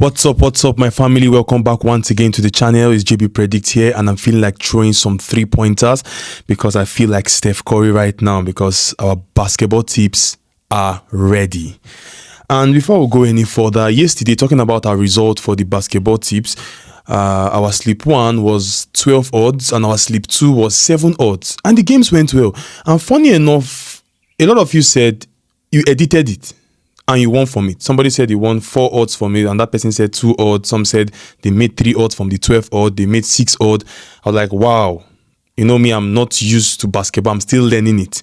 What's up, my family? Welcome back once again to the channel. It's JB Predict here, and I'm feeling like throwing some 3-pointers because I feel like Steph Curry right now because our basketball tips are ready. And before we go any further, yesterday, talking about our result for the basketball tips, our sleep 1 was 12 odds and our sleep 2 was 7 odds, and the games went well. And funny enough, a lot of you said you edited it and you won from it. Somebody said he won 4 odds from it, and that person said 2 odds. Some said they made 3 odds from the 12 odd, they made 6 odd. I was like, wow, you know me, I'm not used to basketball, I'm still learning it.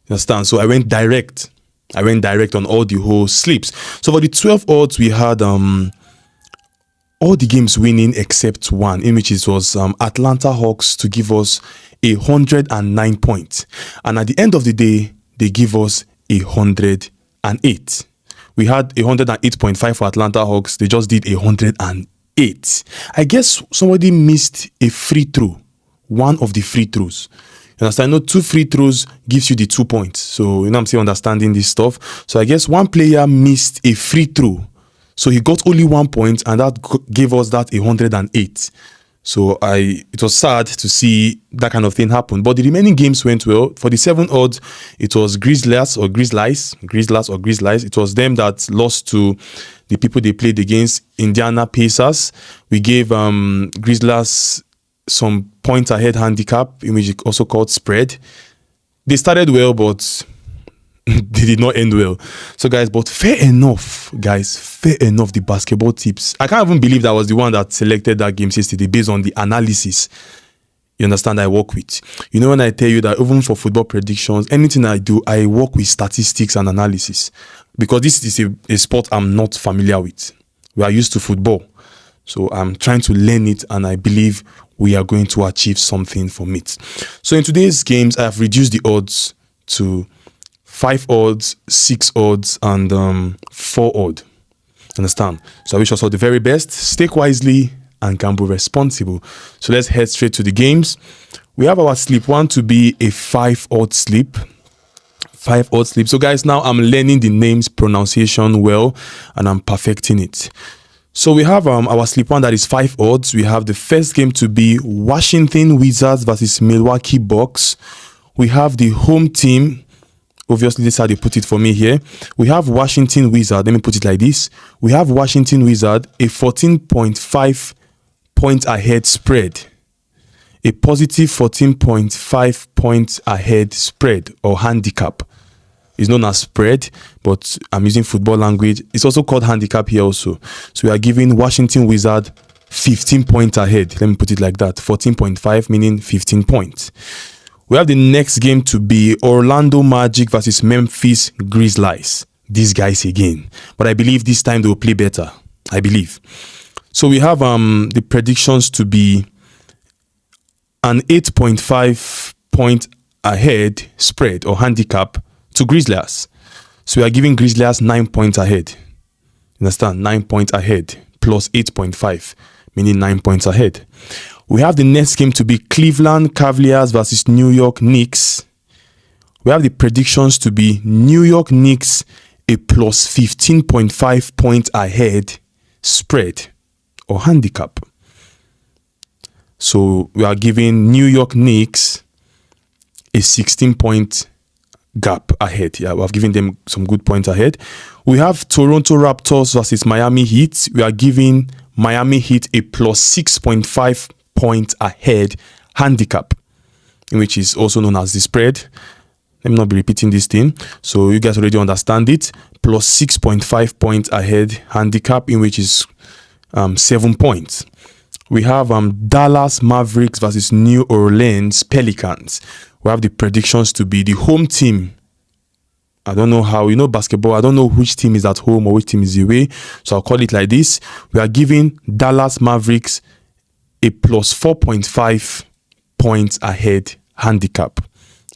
You understand? So I went direct on all the whole sleeps. So for the 12 odds, we had all the games winning except one, in which it was Atlanta Hawks to give us 109 points. And at the end of the day, they give us 108. We had 108.5 for Atlanta Hawks. They just did 108. I guess somebody missed a free throw. One of the free throws. You understand? No, 2 free throws gives you the 2 points. So, you know, I'm still understanding this stuff. So I guess one player missed a free throw. So he got only 1 point, and that gave us that 108. So it was sad to see that kind of thing happen. But the remaining games went well. For the 7 odds, it was Grizzlies. It was them that lost to the people they played against, Indiana Pacers. We gave Grizzlies some points ahead handicap, in which it also called spread. They started well, but they did not end well. So guys, but fair enough, the basketball tips. I can't even believe that I was the one that selected that game yesterday based on the analysis. You understand, I work with. You know, when I tell you that even for football predictions, anything I do, I work with statistics and analysis. Because this is a sport I'm not familiar with. We are used to football. So I'm trying to learn it, and I believe we are going to achieve something from it. So in today's games, I have reduced the odds to 5 odds, 6 odds, and 4 odd. Understand? So I wish us all the very best. Stake wisely and gamble responsible. So let's head straight to the games. We have our sleep 1 to be a 5 odd sleep. 5 odd sleep. So guys, now I'm learning the names pronunciation well, and I'm perfecting it. So we have our sleep 1 that is 5 odds. We have the first game to be Washington Wizards versus Milwaukee Bucks. We have the home team. Obviously, this is how they put it for me here. We have Washington Wizard. Let me put it like this. We have Washington Wizard, a 14.5 point ahead spread. A positive 14.5 points ahead spread or handicap. It's known as spread, but I'm using football language. It's also called handicap here also. So we are giving Washington Wizard 15 points ahead. Let me put it like that. 14.5 meaning 15 points. We have the next game to be Orlando Magic versus Memphis Grizzlies. These guys again. But I believe this time they will play better. I believe. So we have the predictions to be an 8.5 point ahead spread or handicap to Grizzlies. So we are giving Grizzlies 9 points ahead. Understand? 9 points ahead plus 8.5, meaning 9 points ahead. We have the next game to be Cleveland Cavaliers versus New York Knicks. We have the predictions to be New York Knicks a plus 15.5 points ahead spread or handicap. So we are giving New York Knicks a 16-point gap ahead. Yeah, we have given them some good points ahead. We have Toronto Raptors versus Miami Heat. We are giving Miami Heat a plus 6.5 point ahead handicap, which is also known as the spread. Let me not be repeating this thing. So you guys already understand it. Plus 6.5 points ahead handicap, in which is 7 points. We have Dallas Mavericks versus New Orleans Pelicans. We have the predictions to be the home team. I don't know how, you know, basketball, I don't know which team is at home or which team is away. So I'll call it like this. We are giving Dallas Mavericks a plus 4.5 points ahead handicap.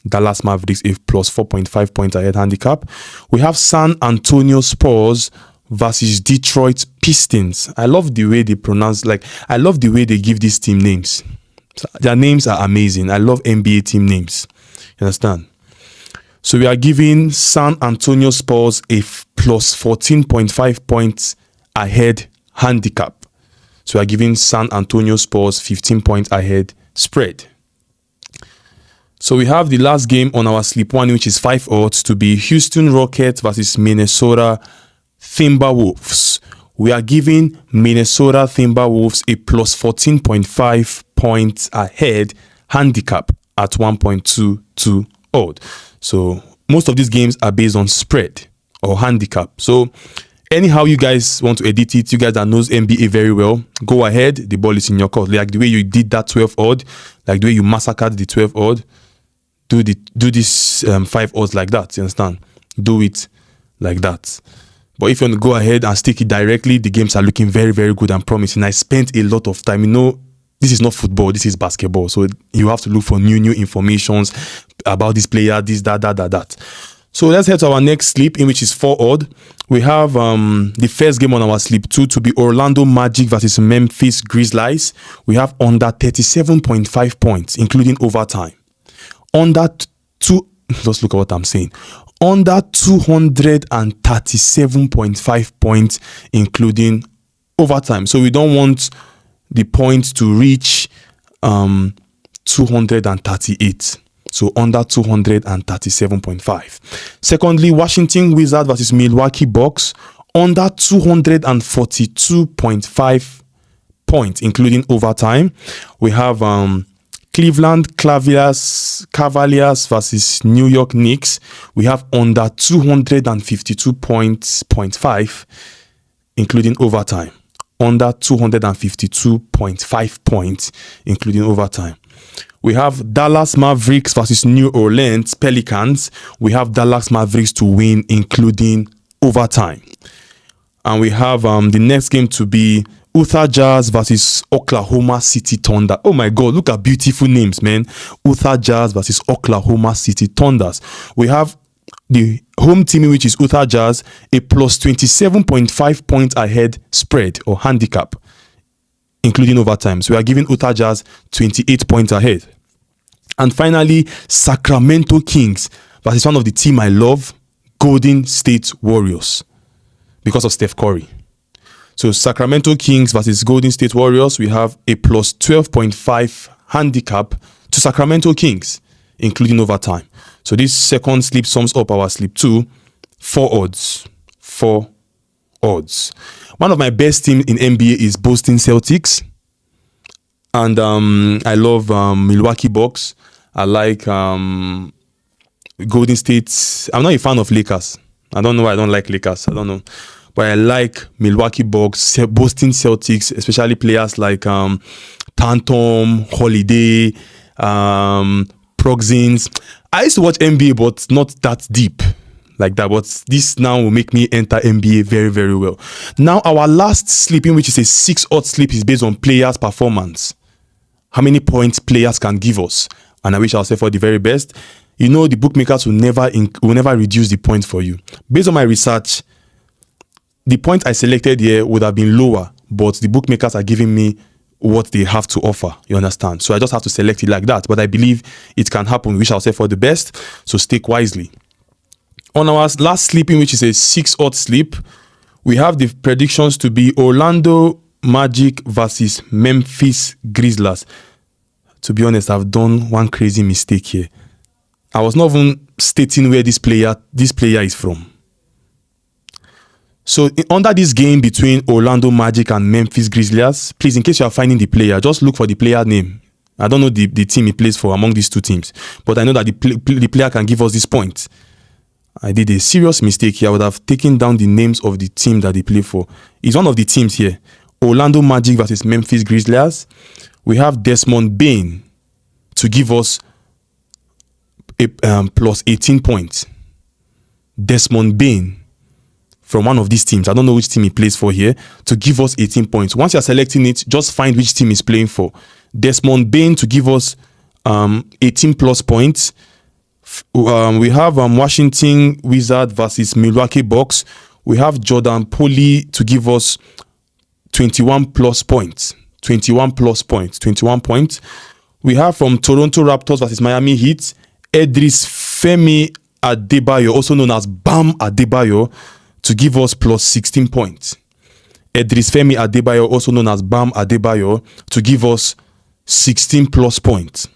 Dallas Mavericks a plus 4.5 points ahead handicap. We have San Antonio Spurs versus Detroit Pistons. I love the way they pronounce, I love the way they give these team names. So their names are amazing. I love NBA team names. You understand? So we are giving San Antonio Spurs a plus 14.5 points ahead handicap. So we are giving San Antonio Spurs 15 points ahead spread. So we have the last game on our sleep one, which is 5 odds, to be Houston Rockets versus Minnesota Timberwolves. We are giving Minnesota Timberwolves a plus 14.5 points ahead handicap at 1.22 odd. So most of these games are based on spread or handicap. So anyhow you guys want to edit it, you guys that knows NBA very well, go ahead. The ball is in your court. Like the way you did that 12 odd, like the way you massacred the 12 odd, do this 5 odds like that. You understand? Do it like that. But if you want to go ahead and stick it directly, the games are looking very, very good and promising. I spent a lot of time. You know, this is not football, this is basketball. So you have to look for new informations about this player, this, that. So let's head to our next sleep, in which is 4 odd. We have the first game on our sleep 2 to be Orlando Magic versus Memphis Grizzlies. We have under 37.5 points, including overtime. Under just look at what I'm saying. Under 237.5 points, including overtime. So we don't want the points to reach 238. So under 237.5. Secondly, Washington Wizards versus Milwaukee Bucks. Under 242.5 points, including overtime. We have Cleveland Cavaliers versus New York Knicks. We have under 252.5, including overtime. Under 252.5 points, including overtime. We have Dallas Mavericks versus New Orleans Pelicans. We have Dallas Mavericks to win, including overtime. And we have the next game to be Utah Jazz versus Oklahoma City Thunder. Oh my God, look at beautiful names, man. Utah Jazz versus Oklahoma City Thunders. We have the home team, which is Utah Jazz, a plus 27.5 points ahead spread or handicap, including overtime. So we are giving Utah Jazz 28 points ahead. And finally, Sacramento Kings versus one of the team I love, Golden State Warriors, because of Steph Curry. So Sacramento Kings versus Golden State Warriors, we have a plus 12.5 handicap to Sacramento Kings, including overtime. So this second sleep sums up our sleep 2, 4 odds. 4 odds. One of my best teams in NBA is Boston Celtics. And I love Milwaukee Bucks. I like Golden State. I'm not a fan of Lakers. I don't know why I don't like Lakers. I don't know. But I like Milwaukee Bucks, Boston Celtics, especially players like Tatum, Holiday, Progzins. I used to watch NBA, but not that deep like that. But this now will make me enter NBA very, very well. Now, our last sleeping, which is a 6 odd sleep, is based on players' performance. How many points players can give us. And I wish I'll say for the very best. You know, the bookmakers will never reduce the points for you. Based on my research, the point I selected here would have been lower, but the bookmakers are giving me what they have to offer. You understand? So I just have to select it like that. But I believe it can happen. We shall say for the best. So stake wisely. On our last sleeping, which is a 6 odd sleep, we have the predictions to be Orlando Magic versus Memphis Grizzlies. To be honest, I've done one crazy mistake here. I was not even stating where this player is from. So under this game between Orlando Magic and Memphis Grizzlies, please, in case you are finding the player, just look for the player name. I don't know the team he plays for among these two teams, but I know that the player can give us this point. I did a serious mistake here. I would have taken down the names of the team that they play for. It's one of the teams here. Orlando Magic versus Memphis Grizzlies. We have Desmond Bane to give us a plus 18 points. Desmond Bane from one of these teams. I don't know which team he plays for here, to give us 18 points. Once you're selecting it, just find which team he's playing for. Desmond Bane to give us 18 plus points. We have Washington Wizards versus Milwaukee Bucks. We have Jordan Poole to give us 21 plus points. 21 points. We have from Toronto Raptors versus Miami Heat, Idris Femi Adebayo, also known as Bam Adebayo, to give us plus 16 points. Edrisfemi Adebayo, also known as Bam Adebayo, to give us 16 plus points.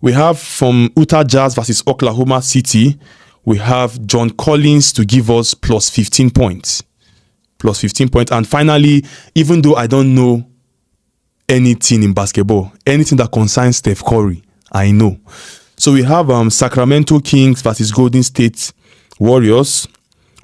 We have from Utah Jazz versus Oklahoma City, we have John Collins to give us plus 15 points. Plus 15 points. And finally, even though I don't know anything in basketball, anything that concerns Steph Curry, I know. So we have Sacramento Kings versus Golden State Warriors.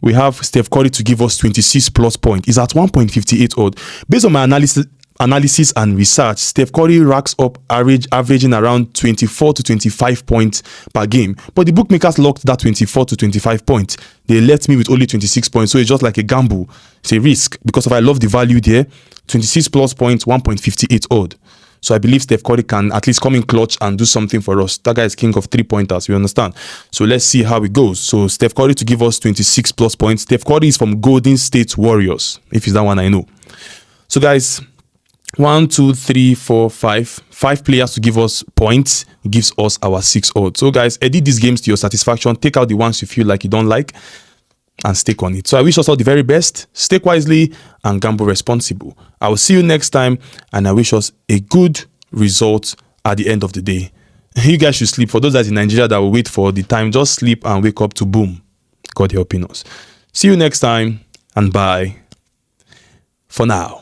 We have Steph Curry to give us 26 plus points. It's at 1.58 odd. Based on my analysis and research, Steph Curry racks up averaging around 24 to 25 points per game. But the bookmakers locked that 24 to 25 points. They left me with only 26 points. So it's just like a gamble. It's a risk. Because if I love the value there, 26 plus points, 1.58 odd. So I believe Steph Curry can at least come in clutch and do something for us. That guy is king of 3-pointers, you understand? So let's see how it goes. So Steph Curry to give us 26 plus points. Steph Curry is from Golden State Warriors, if it's that one I know. So guys, 1, 2, 3, 4, 5. 5 players to give us points. It gives us our 6 odds. So guys, edit these games to your satisfaction. Take out the ones you feel like you don't like and stick on it. So I wish us all the very best. Stake wisely and gamble responsible. I will see you next time, and I wish us a good result at the end of the day. You guys should sleep. For those that in Nigeria that will wait for the time, just sleep and wake up to boom. God helping us. See you next time, and bye for now.